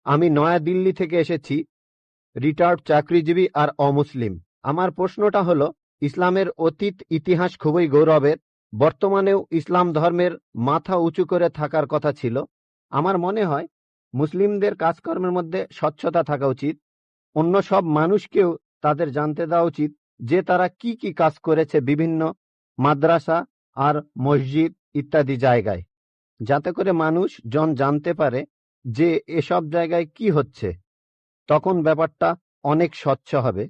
আমি নয়াদিল্লি থেকে এসেছি, রিটায়ার্ড চাকরিজীবী আর অমুসলিম। আমার প্রশ্নটা হলো, ইসলামের অতীত ইতিহাস খুবই গৌরবের, বর্তমানেও ইসলাম ধর্মের মাথা উঁচু করে থাকার কথা ছিল। আমার মনে হয় মুসলিমদের কাজকর্মের মধ্যে স্বচ্ছতা থাকা উচিত। অন্য সব মানুষকেও তাদের জানতে দেওয়া উচিত যে তারা কি কি কাজ করেছে বিভিন্ন মাদ্রাসা আর মসজিদ ইত্যাদি জায়গায়, যাতে করে মানুষজন জানতে পারে যে এসব জায়গায় কি হচ্ছে। তখন ব্যাপারটা অনেক স্বচ্ছ হবে,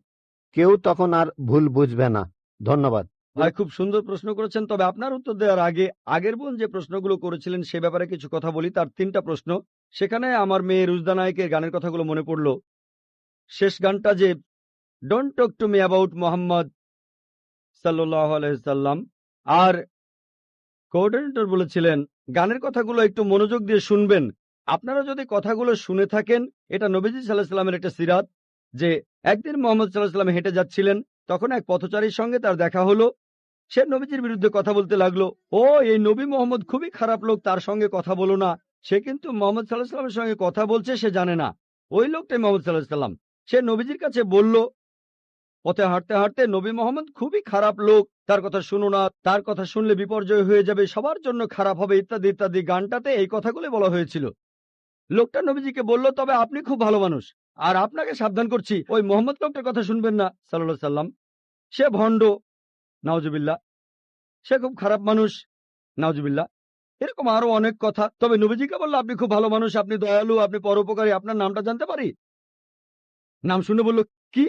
কেউ তখন আর ভুল বুঝবে না। ধন্যবাদ ভাই, খুব সুন্দর প্রশ্ন করেছেন। তবে আপনার উত্তর দেওয়ার আগে আগের বোন যে প্রশ্নগুলো করেছিলেন সে ব্যাপারে কিছু কথা বলি। তার 3টা প্রশ্ন, সেখানে আমার মেয়ে রুজদা নায়কের গানের কথাগুলো মনে পড়ল। শেষ গানটা যে don't talk to me about Mohammad সাল্লাল্লাহু আলাইহি সাল্লাম, আর কোঅর্ডিনেটর বলেছিলেন গানের কথাগুলো একটু মনোযোগ দিয়ে শুনবেন। আপনারা যদি কথাগুলো শুনে থাকেন, এটা নবীজি সাল্লাল্লাহু আলাইহি সাল্লামের একটা সিরাত যে একদিন মোহাম্মদ সাল্লাল্লাহু আলাইহি সাল্লাম হেঁটে যাচ্ছিলেন, তখন এক পথচারীর সঙ্গে তার দেখা হলো। সে নবীজির বিরুদ্ধে কথা বলতে লাগলো, ও এই নবী মোহাম্মদ খুবই খারাপ লোক, তার সঙ্গে কথা বলো না। সে কিন্তু মোহাম্মদ সাল্লাল্লাহু আলাইহি সাল্লামের সঙ্গে কথা বলছে, সে জানে না ওই লোকটাই মোহাম্মদ সাল্লাল্লাহু আলাইহি সাল্লাম। সে নবীজির কাছে বলল, পথে হাঁটতে হাঁটতে, নবী মোহাম্মদ খুবই খারাপ লোক, তার কথা শুনো না, তার কথা শুনলে বিপর্যয় হয়ে যাবে, সবার জন্য খারাপ হবে, ইত্যাদি ইত্যাদি। গানটাতে এই কথাগুলো বলা হয়েছিল। লোকটা নবীজিকে বলল, তবে আপনি খুব ভালো মানুষ, আর আপনাকে সাবধান করছি ওই মোহাম্মদ লোকটার কথা শুনবেন না সাল্লাল্লাহু আলাইহি সাল্লাম। সে ভণ্ড, নাউজুবিল্লাহ, সে খুব খারাপ মানুষ, নাউজুবিল্লাহ। এরকম আরো অনেক কথা। তবে নবীজিকে বলল, আপনি খুব ভালো মানুষ, আপনি দয়ালু, আপনি পরোপকারী, আপনার নামটা জানতে পারি? নাম শুনে বলল, কি?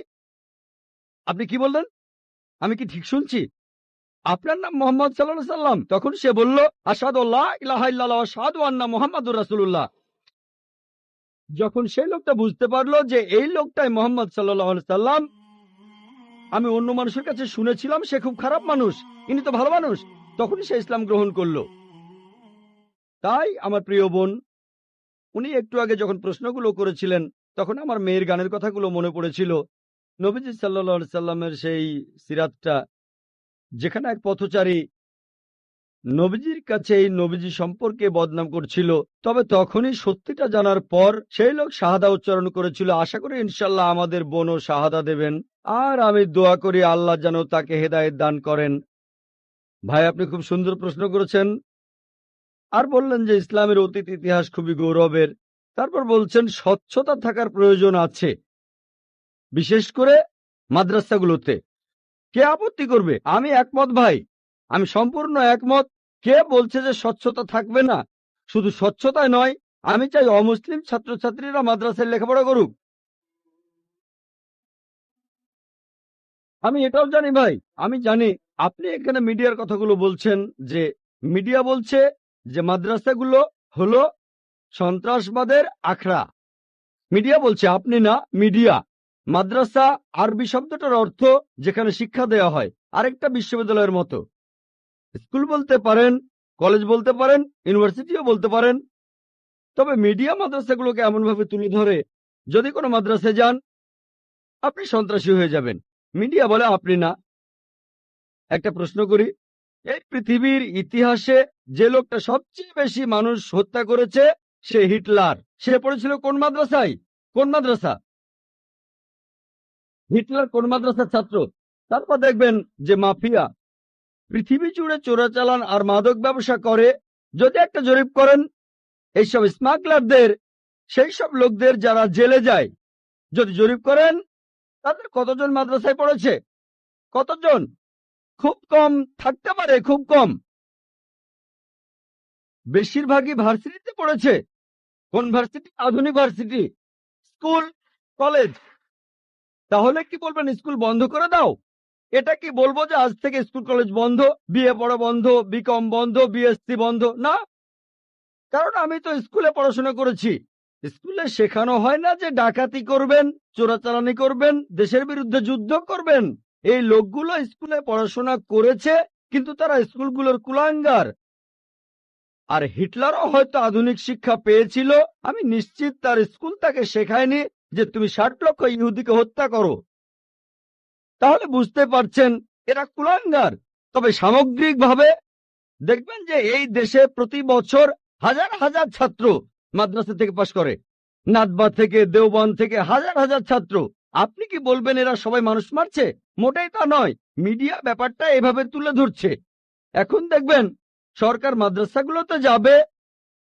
আপনি কি বললেন? আমি কি ঠিক শুনছি? আপনার নাম মোহাম্মদ সাল্লাল্লাহু আলাইহি সাল্লাম? তখন সে বলল, আশহাদু আল্লা ইলাহা ইল্লাল্লাহ ওয়া আশহাদু আন্না মুহাম্মাদুর রাসূলুল্লাহ। যখন সেই লোকটা বুঝতে পারলো যে এই লোকটাই মোহাম্মদ সাল্লাল্লাহু আলাইহি সাল্লাম, আমি অন্য মানুষের কাছে শুনেছিলাম সে খুব খারাপ মানুষ, ইনি তো ভালো মানুষ, তখনই সে ইসলাম গ্রহণ করলো। তাই আমার প্রিয় বোন, উনি একটু আগে যখন প্রশ্নগুলো করেছিলেন, তখন আমার মেয়ের গানের কথাগুলো মনে পড়েছিল। নবীজি সাল্লাল্লাহু আলাইহি সাল্লামের সেই সিরাতটা, যেখানে এক পথচারী নবীজির কাছে এই নবীজি সম্পর্কে বদনাম করছিল, তবে তখনই সত্যিটা জানার পর সেই লোক শাহাদা উচ্চারণ করেছিল। আশা করি ইনশাল্লাহ আমাদের বোনও শাহাদা দেবেন, আর আমি দোয়া করি আল্লাহ যেন তাকে হেদায়েত দান করেন। ভাই, আপনি খুব সুন্দর প্রশ্ন করেছেন। আর বললেন যে ইসলামের অতীত ইতিহাস খুবই গৌরবের। তারপর বলছেন স্বচ্ছতা থাকার প্রয়োজন আছে, বিশেষ করে মাদ্রাসাগুলোতে। কে আপত্তি করবে? আমি একমত ভাই, আমি সম্পূর্ণ একমত। কে বলছে যে স্বচ্ছতা থাকবে না? শুধু স্বচ্ছতায় নয়, আমি চাই অমুসলিম ছাত্রছাত্রীরা মাদ্রাসায় লেখাপড়া করুক। আমি এটাও জানি ভাই, আমি জানি আপনি এখানে মিডিয়ার কথাগুলো বলছেন, যে মিডিয়া বলছে যে মাদ্রাসাগুলো হলো সন্ত্রাসবাদের আখড়া। মিডিয়া বলছে, আপনি না, মিডিয়া। মাদ্রাসা আরবি শব্দটার অর্থ যেখানে শিক্ষা দেওয়া হয়, আরেকটা বিশ্ববিদ্যালয়ের মতো। স্কুল বলতে পারেন, কলেজ বলতে পারেন, ইউনিভার্সিটিও বলতে পারেন। তবে মিডিয়া মাদ্রাসাগুলোকে এমনভাবে তুলে ধরে, যদি কোনো মাদ্রাসায় যান আপনি সন্ত্রাসী হয়ে যাবেন। মিডিয়া বলে আপনি না। একটা প্রশ্ন করি, এই পৃথিবীর ইতিহাসে যে লোকটা সবচেয়ে বেশি মানুষ হত্যা করেছে সে হিটলার। সে পড়েছিল কোন মাদ্রাসায়? কোন মাদ্রাসা? হিটলার কোন মাদ্রাসার ছাত্র? তারপর দেখবেন যে মাফিয়া পৃথিবী জুড়ে চোরাচালান আর মাদক ব্যবসা করে। যদি একটা জরিপ করেন এইসব স্মাগলারদের, সেই সব লোকদের যারা জেলে যায়, যদি জরিপ করেন তাদের কতজন মাদ্রাসায় পড়েছে? কতজন? খুব কম থাকতে পারে, খুব কম। বেশিরভাগই ভার্সিটিতে পড়েছে। কোন ভার্সিটি? আধুনিক ভার্সিটি, স্কুল, কলেজ। তাহলে কি বলবেন স্কুল বন্ধ করে দাও? এটা কি বলবো যে আজ থেকে স্কুল কলেজ বন্ধ, বিএ পড়া বন্ধ, বিকম বন্ধ, বিএসসি বন্ধ? না, কারণ আমি তো স্কুলে পড়াশোনা করেছি। স্কুলে শেখানো হয় না যে ডাকাতি করবেন, চোরাচালানি করবেন, দেশের বিরুদ্ধে যুদ্ধ করবেন। এই লোকগুলো স্কুলে পড়াশোনা করেছে, কিন্তু তারা স্কুলগুলোর কুলাঙ্গার। আর হিটলারও হয়তো আধুনিক শিক্ষা পেয়েছিল, আমি নিশ্চিত তার স্কুল তাকে শেখায়নি যে তুমি 60 লক্ষ ইহুদিকে হত্যা করো। তাহলে বুঝতে পারছেন এরা কুলাঙ্গার। তবে সামগ্রিকভাবে দেখবেন যে এই দেশে প্রতি বছর হাজার হাজার ছাত্র মাদ্রাসা থেকে পাশ করে। নাদবা থেকে, দেওবন্দ থেকে হাজার হাজার ছাত্র। আপনি কি বলবেন এরা সবাই মানুষ মারছে? মোটেই তা নয়। মিডিয়া ব্যাপারটা এভাবে তুলে ধরছে। এখন দেখবেন সরকার মাদ্রাসাগুলোতে যাবে।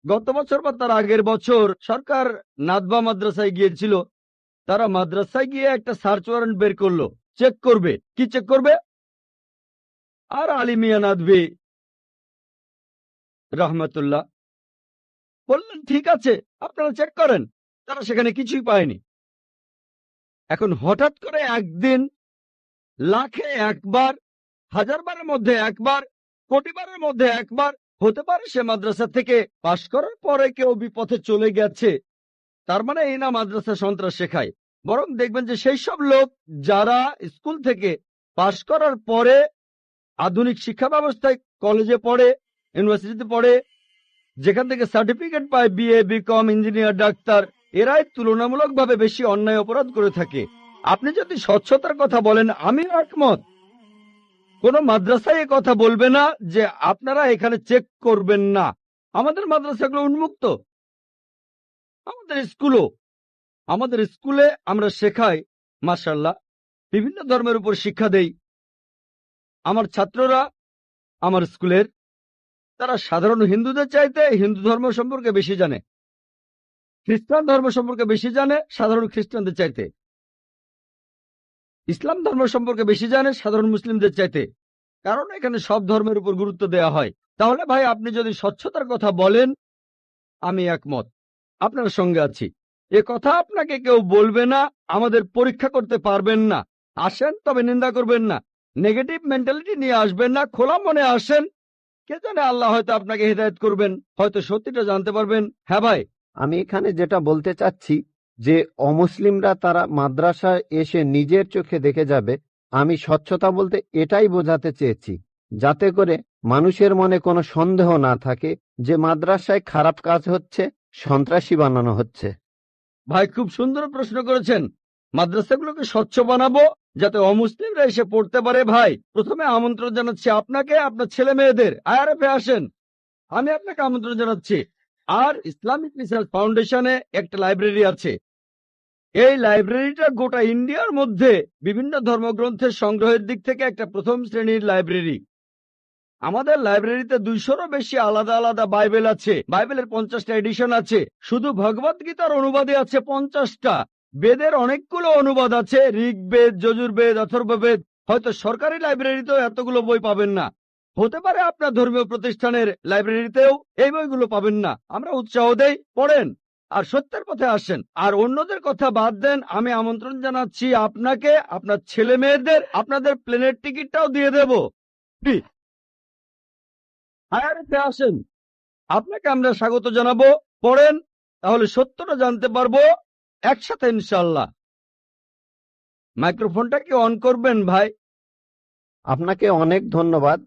গত বছর বা তার আগের বছর সরকার নাদবা মাদ্রাসায় গিয়েছিল। তারা মাদ্রাসায় গিয়ে একটা সার্চ ওয়ারেন্ট বের করলো। চেক করবে। কি চেক করবে? আর আলী মিয়া নাদভি রহমতুল্লাহ বললেন, ঠিক আছে, আপনারা চেক করেন। তারা সেখানে কিছুই পায়নি। এখন হঠাৎ করে একদিন লাখে একবার, হাজার বারের মধ্যে একবার, কোটি বারের মধ্যে একবার হতে পারে সে মাদ্রাসা থেকে পাশ করার পরে কেউ বিপথে চলে গেছে। তার মানে এই না মাদ্রাসা সন্ত্রাস শেখায়। বরং দেখবেন যে সেই সব লোক যারা স্কুল থেকে পাশ করার পরে আধুনিক শিক্ষা ব্যবস্থায় কলেজে পড়ে, ইউনিভার্সিটিতে পড়ে, যেখান থেকে সার্টিফিকেট পায় বিএ, বিকম, ইঞ্জিনিয়ার, ডাক্তার, এরাই তুলনামূলকভাবে বেশি অন্যায় অপরাধ করে থাকে। আপনি যদি স্বচ্ছতার কথা বলেন, আমিও একমত। কোন মাদ্রাসায় এ কথা বলবে না যে আপনারা এখানে চেক করবেন না। আমাদের মাদ্রাসাগুলো উন্মুক্ত। আমাদের স্কুলে আমরা শেখাই, মাশাআল্লাহ, বিভিন্ন ধর্মের উপর শিক্ষা দেই। আমার ছাত্ররা আমার স্কুলের, তারা সাধারণ হিন্দুদের চাইতে হিন্দু ধর্ম সম্পর্কে বেশি জানে, খ্রিস্টান ধর্ম সম্পর্কে বেশি জানে সাধারণ খ্রিস্টানদের চাইতে, ইসলাম ধর্ম সম্পর্কে বেশি জানে সাধারণ মুসলিমদের চাইতে। কারণ এখানে সব ধর্মের উপর গুরুত্ব দেওয়া হয়। তাহলে ভাই, আপনি যদি স্বচ্ছতার কথা বলেন, আমি একমত, আপনার সঙ্গে আছি। এ কথা আপনাকে কেউ বলবে না, আমাদের পরীক্ষা করতে পারবেন না। আসেন, তবে নিন্দা করবেন না, নেগেটিভ মেন্টালিটি নিয়ে আসবেন না, খোলা মনে আসেন। কে জানে, আল্লাহ হয়তো আপনাকে হিদায়াত করবেন, হয়তো সত্যিটা জানতে পারবেন। হ্যাঁ ভাই, আমি এখানে যেটা বলতে চাচ্ছি যে অমুসলিমরা তারা মাদ্রাসায় এসে নিজের চোখে দেখে যাবে। আমি স্বচ্ছতা বলতে এটাই বোঝাতে চেয়েছি, যাতে করে মানুষের মনে কোনো সন্দেহ না থাকে যে মাদ্রাসায় খারাপ কাজ হচ্ছে, সন্ত্রাসী বানানো হচ্ছে। ভাই খুব সুন্দর প্রশ্ন করেছেন। মাদ্রাসাগুলোকে স্বচ্ছ বানাবো যাতে অমুসলিমরা এসে পড়তে পারে। ভাই, প্রথমে আমন্ত্রণ জানাচ্ছি আপনাকে, আপনার ছেলে মেয়েদের আইআরএফে আসেন। আমি আপনাকে আমন্ত্রণ জানাচ্ছি। আর ইসলামিক রিসার্চ ফাউন্ডেশনে একটা লাইব্রেরি আছে। এই লাইব্রেরিটা গোটা ইন্ডিয়ার মধ্যে বিভিন্ন ধর্মগ্রন্থের সংগ্রহের দিক থেকে একটা প্রথম শ্রেণীর লাইব্রেরি। আমাদের লাইব্রেরিতে 200-রও বেশি আলাদা আলাদা বাইবেল আছে। বাইবেলের 50টা এডিশন আছে। শুধু ভগবত গীতার অনুবাদে আছে 50টা। বেদের অনেকগুলো অনুবাদ আছে, ঋগ্বেদ, যজুর্বেদ, অথর্ববেদ। হয়তো সরকারি লাইব্রেরিতেও এতগুলো বই পাবেন না। হতে পারে আপনার ধর্মীয় প্রতিষ্ঠানের লাইব্রেরিতেও এই বইগুলো পাবেন না। আমরা উৎসাহ দেই, পড়েন আর সত্যের পথে আসেন। আর অন্যদের কথা বাদ দেন, আমি আমন্ত্রণ জানাচ্ছি আপনাকে, আপনার ছেলে মেয়েদের। আপনাদের প্লেনের টিকিটটাও দিয়ে দেব। আয়ারতে আসেন, আপনাকে আমরা স্বাগত জানাবো। পড়েন, তাহলে সত্যটা জানতে পারবো একসাথে ইনশাআল্লাহ। মাইক্রোফোনটা কি অন করবেন ভাই? আপনাকে অনেক ধন্যবাদ।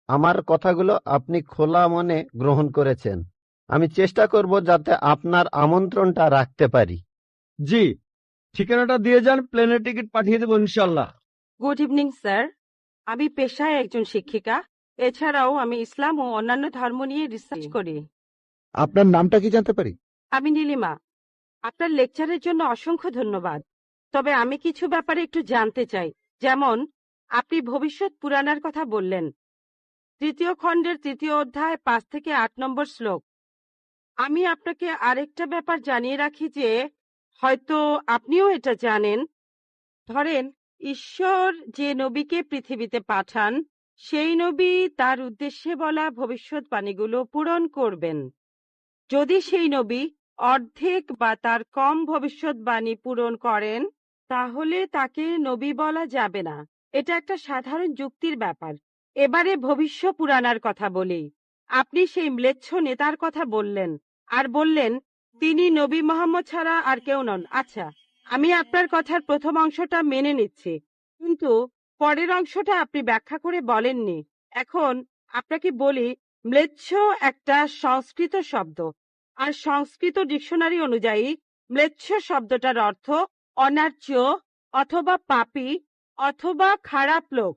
আমার কথাগুলো আপনি খোলা মনে গ্রহণ করেছেন। আমি চেষ্টা করব যাতে আপনার আমন্ত্রণটা রাখতে পারি। জি, ঠিকানাটা দিয়ে যান, প্লেনের টিকিট পাঠিয়ে দেবো ইনশাআল্লাহ। Good evening sir. আমি পেশায় একজন শিক্ষিকা। এছাড়াও আমি ইসলাম ও অন্যান্য ধর্ম নিয়ে রিসার্চ করি। আপনার নামটা কি জানতে পারি? আমি নীলিমা। আপনার লেকচারের জন্য অসংখ্য ধন্যবাদ। তবে আমি কিছু ব্যাপারে একটু জানতে চাই। যেমন, আপনি ভবিষ্যৎ পুরাণের কথা বললেন। 3য় খণ্ডের 3য় অধ্যায় 5 থেকে 8 নম্বর শ্লোক। আমি আপনাকে আরেকটা ব্যাপার জানিয়ে রাখি যে হয়তো আপনিও এটা জানেন। ধরেন, ঈশ্বর যে নবীকে পৃথিবীতে পাঠান, সেই নবী তার উদ্দেশ্যে বলা ভবিষ্যৎবাণীগুলো পূরণ করবেন। যদি সেই নবী অর্ধেক বা তার কম ভবিষ্যৎবাণী পূরণ করেন, তাহলে তাকে নবী বলা যাবে না। এটা একটা সাধারণ যুক্তির ব্যাপার। এবারে ভবিষ্য পুরাণার কথা বলি। আপনি সেই ম্লেচ্ছ নেতার কথা বললেন আর বললেন তিনি নবী মোহাম্মদ ছাড়া আর কেউ নন। আচ্ছা, আমি আপনার কথার প্রথম অংশটা মেনে নিচ্ছি, কিন্তু পরের অংশটা আপনি ব্যাখ্যা করে বলেননি। এখন আপনাকে বলি, ম্লেচ্ছ একটা সংস্কৃত শব্দ, আর সংস্কৃত ডিকশনারি অনুযায়ী ম্লেচ্ছ শব্দটার অর্থ অনার্য অথবা পাপী অথবা খারাপ লোক।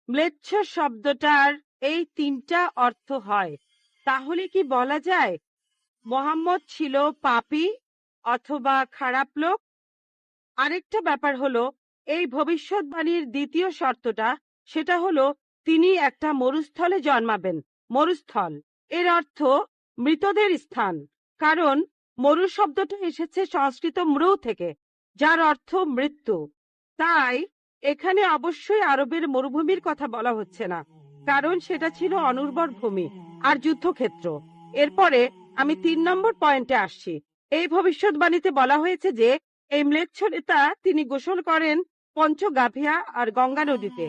ম্লেচ্ছ শব্দটার এই 3টা অর্থ হয়। তাহলে কি বলা যায় মোহাম্মদ ছিল পাপী অথবা খারাপ লোক? আরেকটা ব্যাপার হলো, এই ভবিষ্যৎবাণীর দ্বিতীয় শর্তটা, সেটা হলো তিনি একটা মরুস্থলে জন্মাবেন। মরুস্থল এর অর্থ মৃতদের স্থান, কারণ মরু শব্দটা এসেছে সংস্কৃত মৃ থেকে, যার অর্থ মৃত্যু। তাই এখানে অবশ্যই আরবের মরুভূমির কথা বলা হচ্ছে না, কারণ সেটা ছিল অনুর্বর ভূমি আর যুদ্ধক্ষেত্র। এরপরে আমি 3 নম্বর পয়েন্টে আসছি। এই ভবিষ্যৎবাণীতে বলা হয়েছে যে এই ম্লেচ্ছ নেতা তিনি গোসল করেন পঞ্চগাভিয়া আর গঙ্গা নদীতে।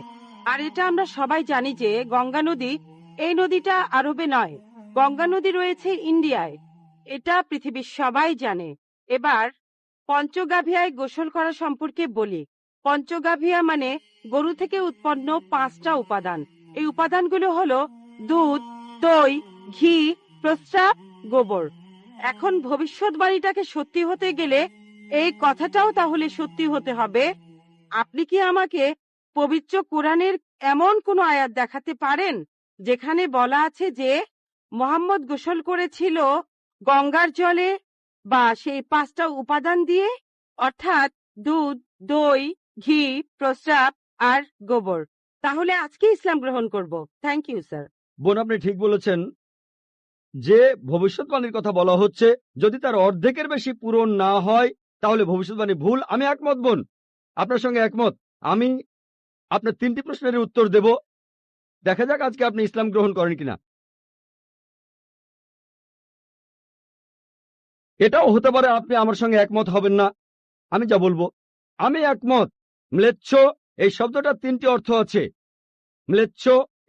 আর এটা আমরা সবাই জানি যে গঙ্গা নদী, এই নদীটা আরবে নয়, গঙ্গা নদী রয়েছে ইন্ডিয়ায়। এটা পৃথিবীর সবাই জানে। এবার পঞ্চগাভিয়ায় গোসল করা সম্পর্কে বলি। পঞ্চগাভিয়া মানে গরু থেকে উৎপন্ন 5টা উপাদান। এই উপাদানগুলো হলো দুধ, দই, ঘি, প্রস্রাব, গোবর। এখন ভবিষ্যৎবাণীটাকে সত্যি হতে গেলে এই কথাটাও তাহলে সত্যি হতে হবে। আপনি কি আমাকে পবিত্র কোরআনের এমন কোন আয়াত দেখাতে পারেন যেখানে বলা আছে যে মোহাম্মদ গোসল করেছিল গঙ্গার জলে বা সেই 5টা উপাদান দিয়ে, অর্থাৎ দুধ, দই, ঘি, প্রস্রাব আর গোবর? তাহলে আজকে ইসলাম গ্রহণ করব। Thank you sir. বোন, আপনি ঠিক বলেছেন যে ভবিষ্যৎবাণীর কথা বলা হচ্ছে, যদি তার অর্ধেকের বেশি পূরণ না হয় তাহলে ভবিষ্যৎবাণী ভুল। আমি একমত বোন, আপনার সঙ্গে একমত। আমি আপনার 3টি প্রশ্নের উত্তর দেব, দেখা যাক আজকে আপনি ইসলাম গ্রহণ করেন কিনা। এটাও হতে পারে আপনি আমার সঙ্গে একমত হবেন না, আমি যা বলবো। আমি একমত। ম্লেচ্ছ এই শব্দটা 3টি অর্থ আছে। ম্লেচ্ছ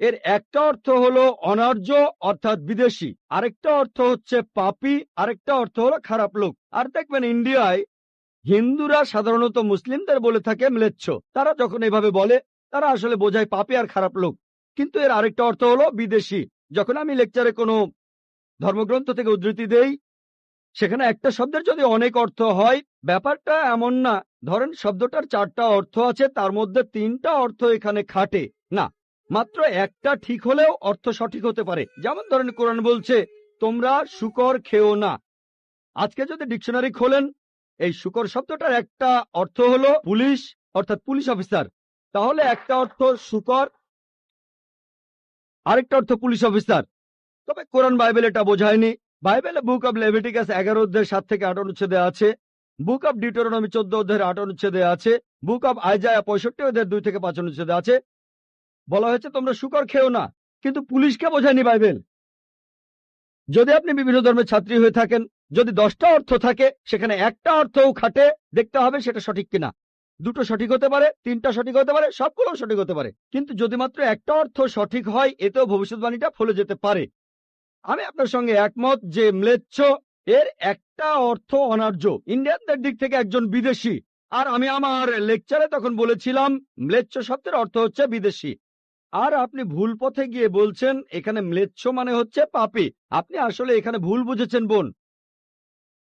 এর একটা অর্থ হলো অনার্য অর্থাৎ বিদেশি, আরেকটা অর্থ হচ্ছে পাপী, আরেকটা অর্থ হলো খারাপ লোক। আর দেখবেন ইন্ডিয়ায় হিন্দুরা সাধারণত মুসলিমদের বলে থাকে ম্লেচ্ছ। তারা যখন এভাবে বলে তারা আসলে বোঝায় পাপী আর খারাপ লোক, কিন্তু এর আরেকটা অর্থ হলো বিদেশি। যখন আমি লেকচারে কোনো ধর্মগ্রন্থ থেকে উদ্ধৃতি দেই, সেখানে একটা শব্দের যদি অনেক অর্থ হয়, ব্যাপারটা এমন না ধরেন শব্দটার 4টা অর্থ আছে, তার মধ্যে 3টা অর্থ এখানে খাটে না, মাত্র একটা ঠিক হলেও অর্থ সঠিক হতে পারে। যেমন ধরেন কোরআন বলছে তোমরা শূকর খেও না। আজকে যদি ডিকশনারি খোলেন, এই শূকর শব্দটার একটা অর্থ হলো পুলিশ অর্থাৎ পুলিশ অফিসার, তাহলে একটা অর্থ শূকর, আরেকটা অর্থ পুলিশ অফিসার। তবে কোরআন বাইবেল এটা বোঝায়নি। বাইবেলে বুক অব লেভিটিকাস 11 অধ্যায় 7 থেকে 8 অনুচ্ছেদে আছে, বুক অব ডিউটেরোনমি 14 অধ্যায়ের 8 অনুচ্ছেদে আছে, বুক অব আইজায়া 65 অধ্যায়ের 2 থেকে 5 অনুচ্ছেদে আছে, বলা হয়েছে তোমরা শূকর খেও না। কিন্তু পুলিশকে বোঝায়নি বাইবেল। যদি আপনি বিভিন্ন ধর্মের ছাত্রী হয়ে থাকেন, যদি 10টা অর্থ থাকে সেখানে একটা অর্থও খাটে, দেখতে হবে সেটা সঠিক কিনা। 2টো সঠিক হতে পারে, 3টা সঠিক হতে পারে, সবগুলো সঠিক হতে পারে, কিন্তু যদি মাত্র একটা অর্থ সঠিক হয় এতেও ভবিষ্যৎবাণীটা ফলে যেতে পারে। আমি আপনার সঙ্গে একমত যে ম্লেচ্ছ এর একটা অর্থ অনার্য, ইন্ডিয়ানদের দিক থেকে একজন বিদেশি। আর আমি আমার লেকচারে তখন বলেছিলাম ম্লেচ্ছ শব্দের অর্থ হচ্ছে বিদেশি। আর আপনি ভুল পথে গিয়ে বলছেন এখানে ম্লেচ্ছ মানে হচ্ছে পাপী। আপনি আসলে এখানে ভুল বুঝেছেন বোন।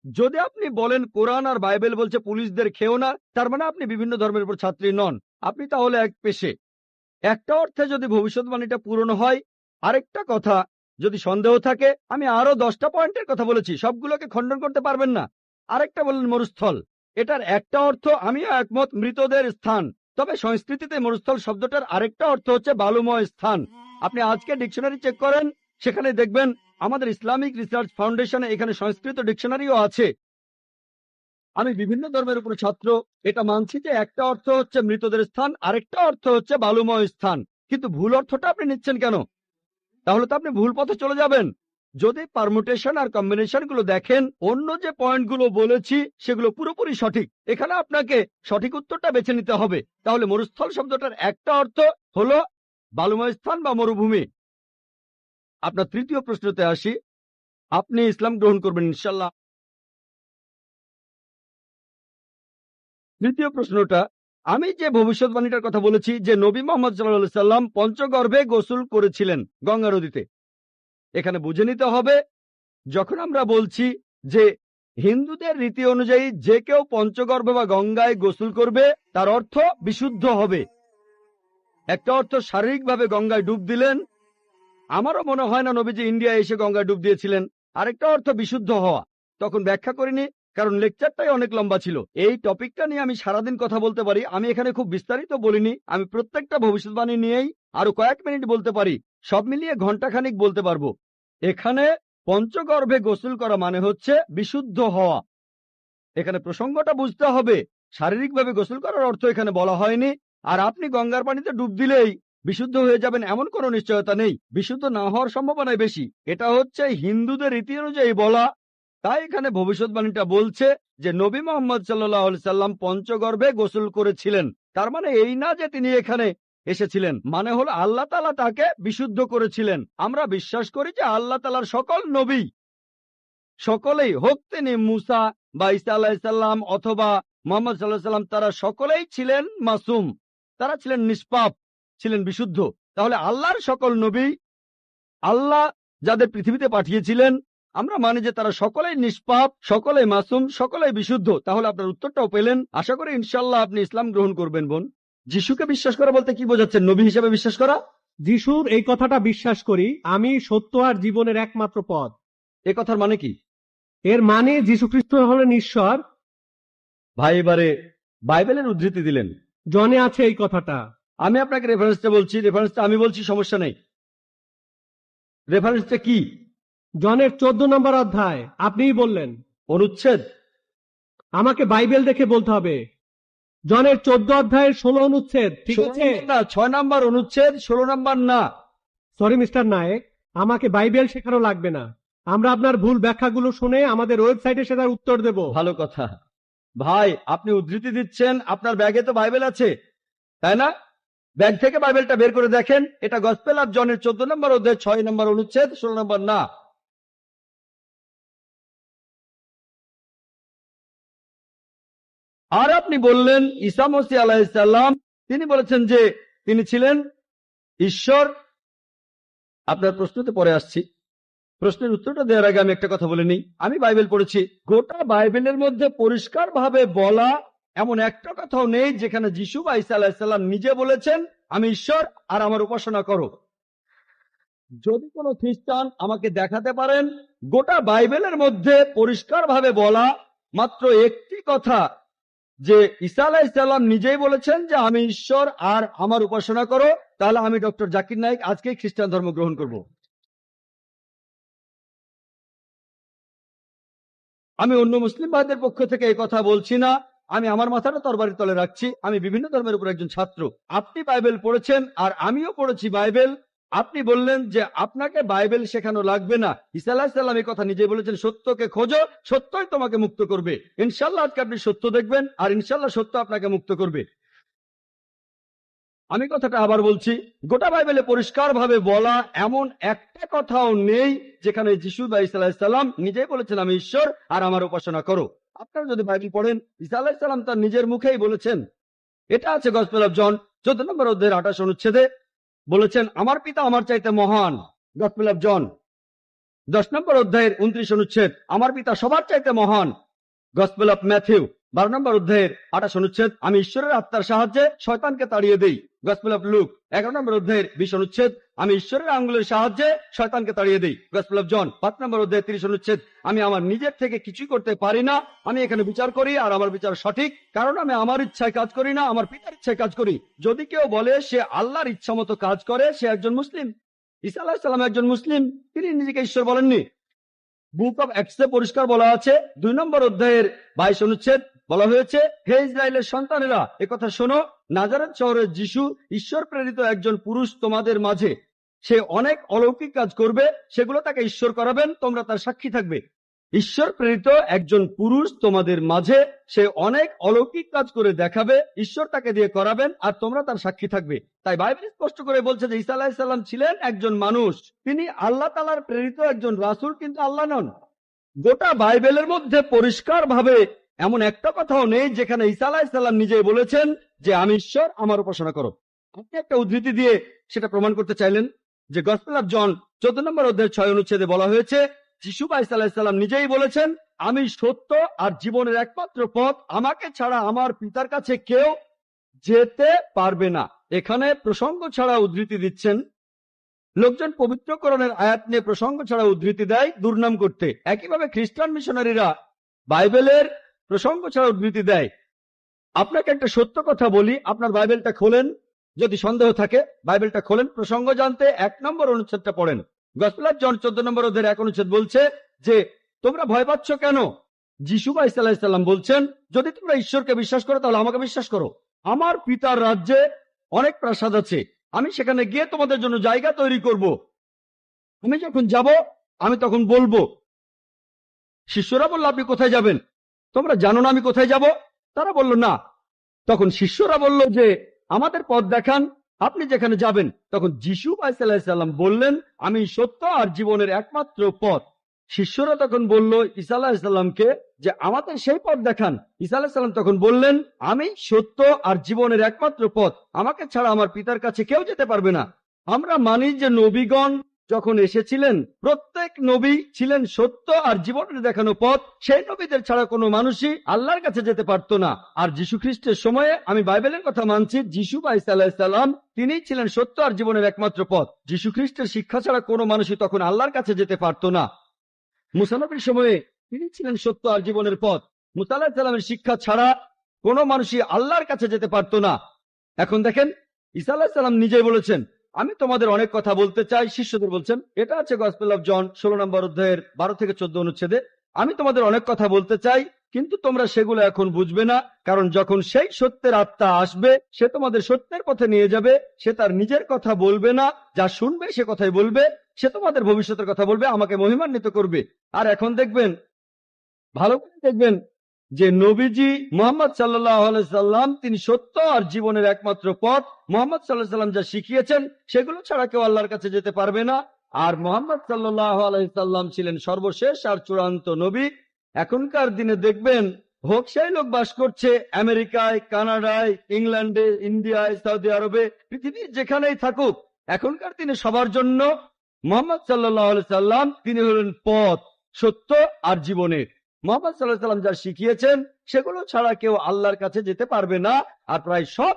যদি আপনি বলেন কোরআন আর বাইবেল বলছে পুলিশদের খেও না, তার মানে আপনি বিভিন্ন ধর্মের উপর ছাত্রী নন, আপনি তাহলে এক পেশে। একটা অর্থে যদি ভবিষ্যৎবাণীটা পূরণ হয়। আরেকটা কথা, যদি সন্দেহ থাকে, আমি আরো 10টা পয়েন্টের কথা বলেছি, সবগুলোকে খণ্ডন করতে পারবেন না। আরেকটা বললেন মরুস্থল, এটার একটা অর্থ আমিও একমত, মৃতদের স্থান। তবে সংস্কৃতিতে মরুস্থল শব্দটার আরেকটা অর্থ হচ্ছে বালুময় স্থান। আপনি আজকে ডিকশনারি চেক করেন, সেখানে দেখবেন আমাদের ইসলামিক রিসার্চ ফাউন্ডেশনে এখানে সংস্কৃত ডিকশনারিও আছে। আমি বিভিন্ন ধর্মের উপর ছাত্র, এটা মানছি যে একটা অর্থ হচ্ছে মৃতদের স্থান, আরেকটা অর্থ হচ্ছে বালুময় স্থান। কিন্তু ভুল অর্থটা আপনি নিচ্ছেন কেন? তাহলে তো আপনি ভুল পথে চলে যাবেন। যদি পারমুটেশন আর কম্বিনেশন গুলো দেখেন, অন্য যে পয়েন্টগুলো বলেছি সেগুলো পুরোপুরি সঠিক। এখানে আপনাকে সঠিক উত্তরটা বেছে নিতে হবে। তাহলে মরুস্থল শব্দটার একটা অর্থ হলো বালুময় স্থান বা মরুভূমি। আপনার 3য় প্রশ্নতে আসি, আপনি ইসলাম গ্রহণ করবেন ইনশাল্লাহ। 3য় প্রশ্নটা, আমি যে ভবিষ্যৎবাণীটার কথা বলেছি যে নবী মোহাম্মদ সাল্লাল্লাহু আলাইহি সাল্লাম পঞ্চগর্ভে গোসল করেছিলেন গঙ্গা নদীতে, এখানে বুঝে নিতে হবে যখন আমরা বলছি যে হিন্দুদের রীতি অনুযায়ী যে কেউ পঞ্চগর্ভে বা গঙ্গায় গোসল করবে তার অর্থ বিশুদ্ধ হবে। একটা অর্থ শারীরিকভাবে গঙ্গায় ডুব দিলেন, আমারও মনে হয় না নবীজি ইন্ডিয়া এসে গঙ্গায় ডুব দিয়েছিলেন। আরেকটা অর্থ বিশুদ্ধ হওয়া, তখন ব্যাখ্যা করিনি কারণ লেকচারটাই অনেক লম্বা ছিল। এই টপিকটা নিয়ে আমি সারাদিন কথা বলতে পারি। আমি এখানে খুব বিস্তারিত বলিনি। আমি প্রত্যেকটা ভবিষ্যৎবাণী নিয়েই আরো কয়েক মিনিট বলতে পারি। সব মিলিয়ে ঘন্টাখানিক বলতে পারবো। এখানে পঞ্চগর্ভে গোসল করা মানে হচ্ছে বিশুদ্ধ হওয়া। এখানে প্রসঙ্গটা বুঝতে হবে। শারীরিকভাবে গোসল করার অর্থ এখানে বলা হয়নি। আর আপনি গঙ্গার পানিতে ডুব দিলেই বিশুদ্ধ হয়ে যাবেন এমন কোনো নিশ্চয়তা নেই। বিশুদ্ধ না হওয়ার সম্ভাবনাই বেশি। এটা হচ্ছে হিন্দুদের রীতি অনুযায়ী বলা। তাই এখানে ভবিষ্যৎবাণীটা বলছে যে নবী মোহাম্মদ সাল্লাল্লাহু আলাইহি সাল্লাম পঞ্চগর্ভে গোসল করেছিলেন। তার মানে এই না যে তিনি এখানে এসেছিলেন, মানে হলো আল্লাহ তাআলা তাকে বিশুদ্ধ করেছিলেন। আমরা বিশ্বাস করি যে আল্লাহ তাআলার সকল নবী, সকলেই হোক তিনি মুসা বা ঈসা আলাইহিস সালাম অথবা মুহাম্মদ সাল্লাল্লাহু আলাইহি সাল্লাম, তারা সকলেই ছিলেন মাসুম। তারা ছিলেন নিষ্পাপ, ছিলেন বিশুদ্ধ। তাহলে আল্লাহর সকল নবী, আল্লাহ যাদের পৃথিবীতে পাঠিয়েছিলেন, আমরা মানি যে তারা সকলেই নিষ্পাপ, সকলেই মাসুম, সকলেই বিশুদ্ধ। তাহলে আপনার উত্তরটাও পেলেন। আশা করি ইনশাআল্লাহ আপনি ইসলাম গ্রহণ করবেন। বোন, যিশুকে বিশ্বাস করা বলতে কি বোঝাচ্ছেন? নবী হিসেবে বিশ্বাস করা? যিশুর এই কথাটা বিশ্বাস করি, আমি সত্য আর জীবনের একমাত্র পথ। এ কথার মানে কি? এর মানে যীশু খ্রিস্ট হলেন ঈশ্বর। ভাই এবারে বাইবেলের উদ্ধৃতি দিলেন। জনে আছে এই কথাটা। আমি আপনাকে রেফারেন্সটা বলছি। রেফারেন্সটা আমি বলছি, সমস্যা নেই। রেফারেন্সটা কি? জনের 14 নম্বর অধ্যায়। আপনিই বললেন। অনুচ্ছেদ? আমাকে বাইবেল দেখে বলতে হবে। জনের 14 অধ্যায়ের 16 অনুচ্ছেদ, ঠিক 16 আছে? না, 6 নাম্বার অনুচ্ছেদ, 16 নাম্বার না। সরি মিস্টার নায়েক, আমাকে বাইবেল শেখানো লাগবে না। আমরা আপনার ভুল ব্যাখ্যাগুলো শুনে আমাদের ওয়েবসাইটে সেটার উত্তর দেব। ভালো কথা। ভাই, আপনি উদ্ধৃতি দিচ্ছেন, আপনার ব্যাগে তো বাইবেল আছে, তাই না? ব্যাগ থেকে বাইবেলটা বের করে দেখেন। এটা গসপেল অফ জনের 14 নম্বর অধ্যায় 6 নম্বর অনুচ্ছেদ, 16 নম্বর না। আর আপনি বললেন ঈসা মসীহ আলাইহিস সালাম, তিনি বলেছেন যে তিনি ছিলেন ঈশ্বর। আপনার প্রশ্নতে পরে আসছি। প্রশ্নের উত্তরটা দেওয়ার আগে আমি একটা কথা বলে নিই। আমি বাইবেল পড়েছি। গোটা বাইবেলের মধ্যে পরিষ্কার ভাবে বলা এমন একটা কথাও নেই যেখানে যিশু বা ঈসা আলাইহিস সালাম নিজে বলেছেন আমি ঈশ্বর আর আমার উপাসনা করো। যদি কোনো খ্রিস্টান আমাকে দেখাতে পারেন গোটা বাইবেলের মধ্যে পরিষ্কার ভাবে বলা মাত্র একটি কথা যে ঈসা আলাইহিস সালাম নিজেই বলেছেন যে আমি ঈশ্বর আর আমার উপাসনা করো, তাহলে আমি ডক্টর জাকির নায়েক আজকেই খ্রিস্টান ধর্ম গ্রহণ করব। আমি অন্য মুসলিম ভাইদের পক্ষ থেকে এই কথা বলছি না। আমি আমার মাথাটা তরবারির তলে রাখছি। আমি বিভিন্ন ধর্মের উপর একজন ছাত্র। আপনি বাইবেল পড়েছেন আর আমিও পড়েছি বাইবেল। আপনি বললেন যে আপনাকে বাইবেল শেখানো লাগবে না। ঈসা আলাইহিস সালাম এই কথা নিজে বলেছেন, সত্যকে খোঁজো, সত্যই তোমাকে মুক্ত করবে। ইনশাআল্লাহ আজকে আপনি সত্য দেখবেন আর ইনশাআল্লাহ সত্য আপনাকে মুক্ত করবে। আমি কথাটা আবার বলছি, গোটা বাইবেলে পরিষ্কার ভাবে বলা এমন একটা কথাও নেই যেখানে যিশু বা ঈসা আলাইহিস সালাম নিজেই বলেছেন আমি ঈশ্বর আর আমার উপাসনা করো। আপনারা যদি বাইবেল পড়েন, ঈসা আলাইহিস সালাম তার নিজের মুখেই বলেছেন। এটা আছে গসপেল অফ জন 14 নম্বর অধ্যায়ের 28 অনুচ্ছেদে। বলেছেন আমার পিতা আমার চাইতে মহান। গসপেল অফ জন 10 নম্বর অধ্যায়ের 29 অনুচ্ছেদ, আমার পিতা সবার চাইতে মহান। গসপেল অফ ম্যাথিউ 12 নম্বর অধ্যায়ের 28 অনুচ্ছেদ, আমি ঈশ্বরের আত্মার সাহায্যে শয়তানকে তাড়িয়ে দেই। গসপেল অফ লুক 11 নম্বর অধ্যায়ের 20 অনুচ্ছেদ, আমি ঈশ্বরের আঙ্গুলের সাহায্যে শয়তানকে তাড়িয়ে দেই। গসপেল অফ জন 5 নম্বর অধ্যায়ের 30 অনুচ্ছেদ, আমি আমার নিজের থেকে কিছুই করতে পারি না, আমি এখানে বিচার করি আর আমার বিচার সঠিক, কারণ আমি আমার ইচ্ছায় কাজ করি না, আমার পিতার ইচ্ছায় কাজ করি। যদি কেউ বলে সে আল্লাহর ইচ্ছা মতো কাজ করে, সে একজন মুসলিম। ঈসা আলাইহিস সালাম একজন মুসলিম, তিনি নিজেকে ঈশ্বর বলেননি। বুক অব অ্যাক্টসে পরিষ্কার বলা আছে 2 নম্বর অধ্যায়ের 22 অনুচ্ছেদ, বলা হয়েছে হে ইসরায়েলের সন্তানেরা একথা শোনো, নাজারেত শহরের যিশু ঈশ্বর প্রেরিত একজন পুরুষ তোমাদের মাঝে। সে অনেক অলৌকিক কাজ করবে, সেগুলো তাকে ঈশ্বর করাবেন, তোমরা তার সাক্ষী থাকবে। ঈশ্বর প্রেরিত একজন পুরুষ তোমাদের মাঝে, সে অনেক অলৌকিক কাজ করে দেখাবে, ঈশ্বর তাকে দিয়ে করাবেন আর তোমরা তার সাক্ষী থাকবে। তাই বাইবেল স্পষ্ট করে বলছে যে ঈসা আলাইহিস সালাম ছিলেন একজন মানুষ, তিনি আল্লাহ তাআলার প্রেরিত একজন রাসূল, কিন্তু আল্লাহ নন। গোটা বাইবেলের মধ্যে পরিষ্কার ভাবে এমন একটা কথাও নেই যেখানে ঈসা আলাইহিস সালাম নিজেই বলেছেন যে আমি ঈশ্বর, আমার উপাসনা করো। আপনি একটা উদ্ধৃতি দিয়ে সেটা প্রমাণ করতে চাইলেন যে গসপেল অফ জন 14 নম্বর অধ্যায়ের 6 অনুচ্ছেদে বলা হয়েছে যিশু ঈসা আলাইহিস সালাম নিজেই বলেছেন আমি সত্য আর জীবনের একমাত্র পথ, আমাকে ছাড়া আমার পিতার কাছে কেউ যেতে পারবে না। এখানে প্রসঙ্গ ছাড়া উদ্ধৃতি দিচ্ছেন। লোকজন পবিত্রকরণের আয়াত নিয়ে প্রসঙ্গ ছাড়া উদ্ধৃতি দেয় দুর্নাম করতে। একইভাবে খ্রিস্টান মিশনারিরা বাইবেলের প্রসঙ্গ ছাড়া উদ্ধৃতি দেয়। আপনাকে একটা সত্য কথা বলি, আপনার বাইবেলটা খোলেন, যদি সন্দেহ থাকে বাইবেলটা খোলেন, প্রসঙ্গ জানতে 1 নম্বর অনুচ্ছেদটা পড়েন। গসপেল অফ জন 14 নম্বর অধ্যায়ের 1 অনুচ্ছেদ বলছে যে তোমরা ভয় পাচ্ছ কেন? যিশু আলাইহিস সালাম বলছেন, যদি তোমরা ঈশ্বরকে বিশ্বাস করো তাহলে আমাকে বিশ্বাস করো। আমার পিতার রাজ্যে অনেক প্রাসাদ আছে, আমি সেখানে গিয়ে তোমাদের জন্য জায়গা তৈরি করব। আমি যখন যাব আমি তখন বলবো। শিষ্যরা বলল, আপনি কোথায় যাবেন? তোমরা জানো না আমি কোথায় যাব? তারা বলল না। তখন শিষ্যরা বলল যে আমাদের পথ দেখান, আপনি যেখানে যাবেন। তখন যিশু আলাইহিস সালাম বললেন, আমি সত্য আর জীবনের একমাত্র পথ। শিষ্যরা তখন বলল ঈসা আলাইহিস সালামকে যে আমাদের সেই পথ দেখান। ঈসা আলাইহিস সালাম তখন বললেন, আমি সত্য আর জীবনের একমাত্র পথ, আমাকে ছাড়া আমার পিতার কাছে কেউ যেতে পারবে না। আমরা মানি যে নবীগণ যখন এসেছিলেন প্রত্যেক নবী ছিলেন সত্য আর জীবনের দেখানো পথ। সেই নবীদের ছাড়া কোনো মানুষই আল্লাহর কাছে যেতে পারতো না। আর যীশু খ্রিস্টের সময়ে আমি বাইবেলের কথা মানছি, যীশু ঈসা আলাইহিস সালাম তিনিই ছিলেন সত্য আর জীবনের একমাত্র পথ। যীশু খ্রিস্টের শিক্ষা ছাড়া কোনো মানুষই তখন আল্লাহর কাছে যেতে পারতো না। মুসা নবীর সময়ে তিনি ছিলেন সত্য আর জীবনের পথ। মুসা আলাইহিস সালামের শিক্ষা ছাড়া কোনো মানুষই আল্লাহর কাছে যেতে পারতো না। এখন দেখেন, ঈসা আলাইহিস সালাম নিজেই বলেছেন, আমি তোমাদের অনেক কথা বলতে চাই। শিষ্যদের বলছেন, এটা আছে গসপেল অফ জন 16 নম্বর অধ্যায়ের 12 থেকে 14 অনুচ্ছেদে, আমি তোমাদের অনেক কথা বলতে চাই, কিন্তু তোমরা সেগুলো এখন বুঝবে না, কারণ যখন সেই সত্যের আত্মা আসবে সে তোমাদের সত্যের পথে নিয়ে যাবে। সে তার নিজের কথা বলবে না, যা শুনবে সে কথাই বলবে। সে তোমাদের ভবিষ্যতের কথা বলবে, আমাকে মহিমান্বিত করবে। আর এখন দেখবেন, ভালো করে দেখবেন যে নবীজি মুহাম্মদ সাল্লাল্লাহু আলাইহি সাল্লাম তিনি সত্য আর জীবনের একমাত্র পথ। মুহাম্মদ সাল্লাল্লাহু আলাইহি সাল্লাম যা শিখিয়েছেন সেগুলো ছাড়া কেউ আল্লাহর কাছে যেতে পারবে না। আর মুহাম্মদ সাল্লাল্লাহু আলাইহি সাল্লাম ছিলেন সর্বশেষ আর চূড়ান্ত নবী। এখনকার দিনে দেখবেন হোক সেই লোক বাস করছে আমেরিকায়, কানাডায়, ইংল্যান্ডে, ইন্ডিয়ায়, সৌদি আরবে, পৃথিবীর যেখানেই থাকুক, এখনকার দিনে সবার জন্য মুহাম্মদ সাল্লাল্লাহু আলাইহি সাল্লাম তিনি হলেন পথ, সত্য আর জীবনের। মুহাম্মদ সাল্লাল্লাহু আলাইহি সাল্লাম যা শিখিয়েছেন সেগুলো ছাড়া কেউ আল্লাহর কাছে যেতে পারবে না। আর প্রায় সব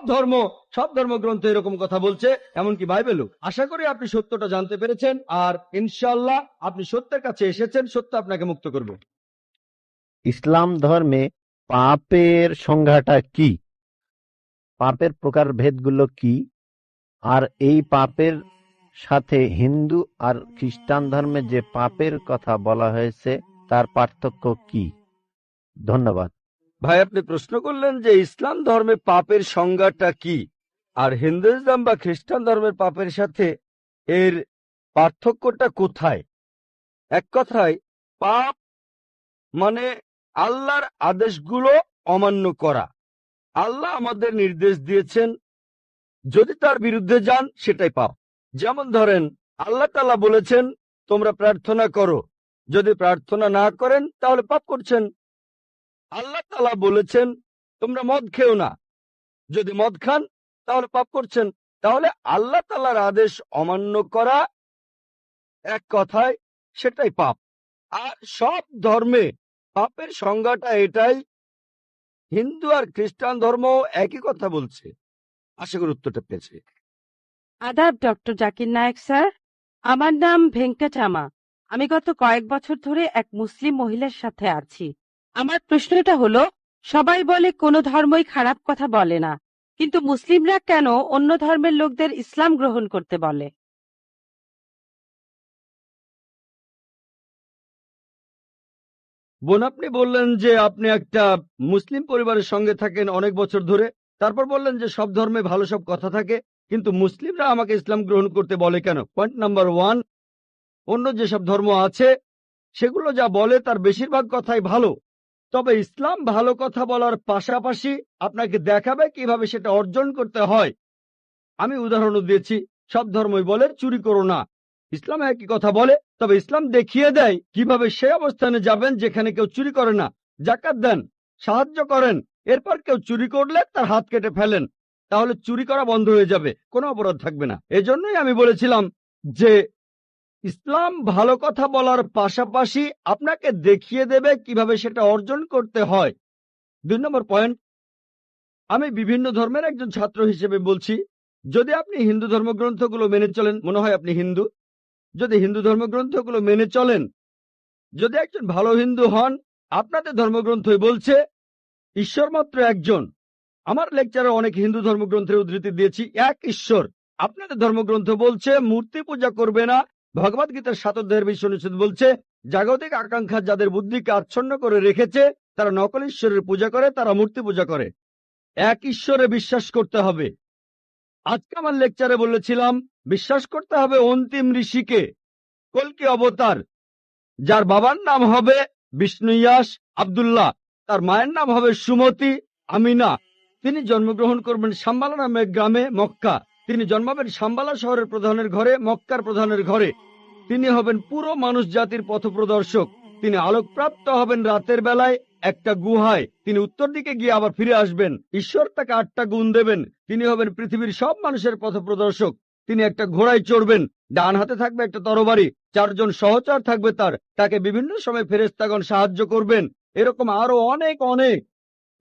ধর্মগ্রন্থ এরকম কথা বলছে, এমনকি বাইবেলও। আশা করি আপনি সত্যটা জানতে পেরেছেন, আর ইনশাআল্লাহ আপনি সত্যের কাছে এসেছেন, সত্য আপনাকে মুক্ত করবে। ইসলাম ধর্মে পাপের সংজ্ঞাটা কি? পাপের প্রকারভেদগুলো কি? আর এই পাপের সাথে হিন্দু আর খ্রিস্টান ধর্মে যে পাপের কথা বলা হয়েছে তার পার্থক্য কি? ধন্যবাদ। ভাই, আপনি প্রশ্ন করলেন যে ইসলাম ধর্মে পাপের সংজ্ঞাটা কি, আর হিন্দুইজম বা খ্রিস্টান ধর্মের পাপের সাথে এর পার্থক্যটা কোথায়। এক কথায়, পাপ মানে আল্লাহর আদেশগুলো অমান্য করা। আল্লাহ আমাদের নির্দেশ দিয়েছেন, যদি তার বিরুদ্ধে যান সেটাই পাপ। যেমন ধরেন, আল্লাহ তাআলা বলেছেন তোমরা প্রার্থনা করো, যদি প্রার্থনা না করেন তাহলে পাপ করছেন। আল্লাহ তাআলা বলেছেন তোমরা মদ খেও না, যদি মদ খান তাহলে পাপ করছেন। তাহলে আল্লাহ তাআলার আদেশ অমান্য করা এক কথায় সেটাই পাপ। আর সব ধর্মে পাপের সংজ্ঞাটা এটাই। হিন্দু আর খ্রিস্টান ধর্ম একই কথা বলছে। আশা করি উত্তরটা পেয়েছে। আদাব ডক্টর জাকির নায়েক স্যার, আমার নাম ভেঙ্কটাচামা। আমি গত কয়েক বছর ধরে এক মুসলিম মহিলার সাথে আছি। আমার প্রশ্নটা হলো, সবাই বলে কোনো ধর্মই খারাপ কথা বলে না, কিন্তু মুসলিমরা কেন অন্য ধর্মের লোকদের ইসলাম গ্রহণ করতে বলে? বোন, আপনি বললেন যে আপনি একটা মুসলিম পরিবারের সঙ্গে থাকেন অনেক বছর ধরে, তারপর বললেন যে সব ধর্মে ভালো সব কথা থাকে, কিন্তু মুসলিমরা আমাকে ইসলাম গ্রহণ করতে বলে কেন? পয়েন্ট নাম্বার 1, অন্য যেসব ধর্ম আছে সেগুলো যা বলে তার বেশিরভাগ কথাই ভালো, তবে ইসলাম ভালো কথা বলার পাশাপাশি আপনাকে দেখাবে কিভাবে সেটা অর্জন করতে হয়। আমি উদাহরণও দিয়েছি, সব ধর্মই বলে চুরি করো না, ইসলাম একই কথা বলে, তবে ইসলাম দেখিয়ে দেয় কিভাবে সে অবস্থানে যাবেন যেখানে কেউ চুরি করে না। যাকাত দেন, সাহায্য করেন, এরপর কেউ চুরি করলে তার হাত কেটে ফেলেন, তাহলে চুরি করা বন্ধ হয়ে যাবে, কোনো অপরাধ থাকবে না। এজন্যই আমি বলেছিলাম যে ইসলাম ভালো কথা বলার পাশাপাশি আপনাকে দেখিয়ে দেবে কিভাবে সেটা অর্জন করতে হয়। 2 নম্বর পয়েন্ট, আমি বিভিন্ন ধর্মের একজন ছাত্র হিসেবে বলছি, যদি আপনি হিন্দু ধর্মগ্রন্থগুলো মেনে চলেন, মনে হয় আপনি হিন্দু, যদি হিন্দু ধর্মগ্রন্থগুলো মেনে চলেন, যদি একজন ভালো হিন্দু হন, আপনাদের ধর্মগ্রন্থই বলছে ঈশ্বর মাত্র একজন। আমার লেকচারে অনেক হিন্দু ধর্মগ্রন্থের উদ্ধৃতি দিয়েছি, এক ঈশ্বর। আপনাদের ধর্মগ্রন্থ বলছে মূর্তি পূজা করবে না। ভগবদ গীতার ৭ অধ্যায়ের ২০ অনুচ্ছেদ বলছে জাগতিক আকাঙ্ক্ষা যাদের বুদ্ধিকে আচ্ছন্ন করে রেখেছে তারা নকল ঈশ্বরের পূজা করে, তারা মূর্তি পূজা করে। এক ঈশ্বরে বিশ্বাস করতে হবে। আজকে আমার লেকচারে বলেছিলাম বিশ্বাস করতে হবে অন্তিম ঋষিকে, কল্কি অবতার, যার বাবার নাম হবে বিষ্ণুয়াস আব্দুল্লাহ, তার মায়ের নাম হবে সুমতি আমিনা। তিনি জন্মগ্রহণ করবেন সাম্বালা নামের গ্রামে মক্কা। তিনি জন্মাবেন সাম্বালা শহরের প্রধানের ঘরে, মক্কার প্রধানের ঘরে। তিনি হবেন পুরো মানুষ জাতির পথপ্রদর্শক। তিনি আলোকপ্রাপ্ত হবেন রাতের বেলায় একটা গুহায়। তিনি উত্তর দিকে গিয়ে আবার ফিরে আসবেন। ঈশ্বর তাকে ৮টা গুণ দেবেন। তিনি হবেন পৃথিবীর সব মানুষের পথপ্রদর্শক। তিনি একটা ঘোড়ায় চড়বেন, ডান হাতে থাকবে একটা তরবারি, 4 জন সহচর থাকবে তাকে বিভিন্ন সময় ফেরেশতাগণ সাহায্য করবেন। এরকম আরো অনেক অনেক।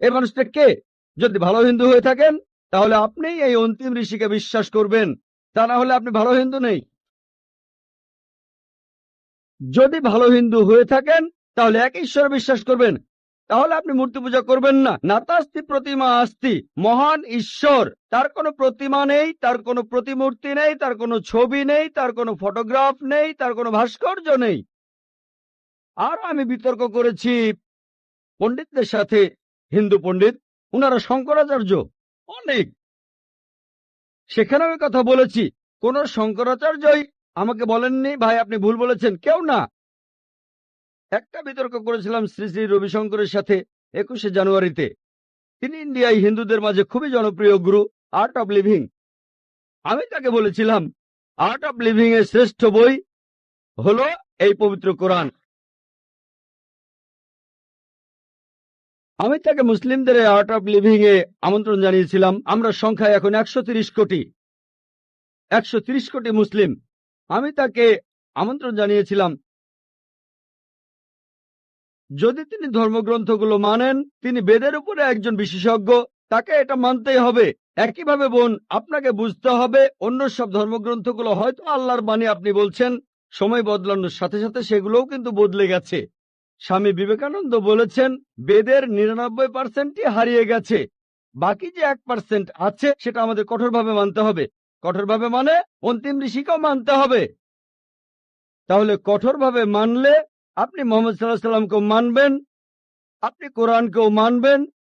এই মানুষটা কে? যদি ভালো হিন্দু হয়ে থাকেন তাহলে আপনি এই অন্তিম ঋষিকে বিশ্বাস করবেন, তা না হলে আপনি ভালো হিন্দু নেই। যদি ভালো হিন্দু হয়ে থাকেন তাহলে এক ঈশ্বরে বিশ্বাস করবেন, তাহলে আপনি মূর্তি পূজা করবেন না। নাতাস্তি প্রতিমা আস্তি, মহান ঈশ্বর, তার কোনো প্রতিমা নেই, তার কোনো প্রতিমূর্তি নেই, তার কোনো ছবি নেই, তার কোনো ফটোগ্রাফ নেই, তার কোনো ভাস্কর্য নেই। আর আমি বিতর্ক করেছি পণ্ডিতদের সাথে, হিন্দু পণ্ডিত, উনারা শঙ্করাচার্য অনেক, সেখানে আমি কথা বলেছি। কোন শঙ্করাচার্যই আমাকে বলেননি ভাই আপনি ভুল বলেছেন, কেউ না। একটা বিতর্ক করেছিলাম শ্রী শ্রী রবিশঙ্করের সাথে 21শে জানুয়ারিতে। তিনি ইন্ডিয়ায় হিন্দুদের মাঝে খুবই জনপ্রিয় গুরু, আর্ট অব লিভিং। আমি তাকে বলেছিলাম আর্ট অব লিভিং এর শ্রেষ্ঠ বই হলো এই পবিত্র কোরআন। আমি তাকে মুসলিমদের আর্ট অব লিভিং এ আমন্ত্রণ জানিয়েছিলাম। আমরা সংখ্যায় এখন 130 কোটি, 130 কোটি মুসলিম। আমি তাকে আমন্ত্রণ জানিয়েছিলাম যদি তিনি ধর্মগ্রন্থগুলো মানেন, তিনি বেদের উপরে একজন বিশেষজ্ঞ, তাকে এটা মানতেই হবে। একইভাবে বোন, আপনাকে বুঝতে হবে অন্য সব ধর্মগ্রন্থগুলো হয়তো আল্লাহর বাণী আপনি বলছেন, সময় বদলানোর সাথে সাথে সেগুলোও কিন্তু বদলে গেছে। স্বামী বিবেকানন্দ বলেছেন বেদের 99%ই হারিয়ে গেছে, বাকি যে 1% আছে সেটা আমাদের কঠোরভাবে মানতে হবে। কঠোরভাবে মানে অন্তিম ঋষিকেও মানতে হবে। তাহলে কঠোরভাবে মানলে আপনি মোহাম্মদ সাল্লাল্লাহু আলাইহি ওয়াসাল্লামকেও মানবেন, আপনি কোরআনকেও মানবেন,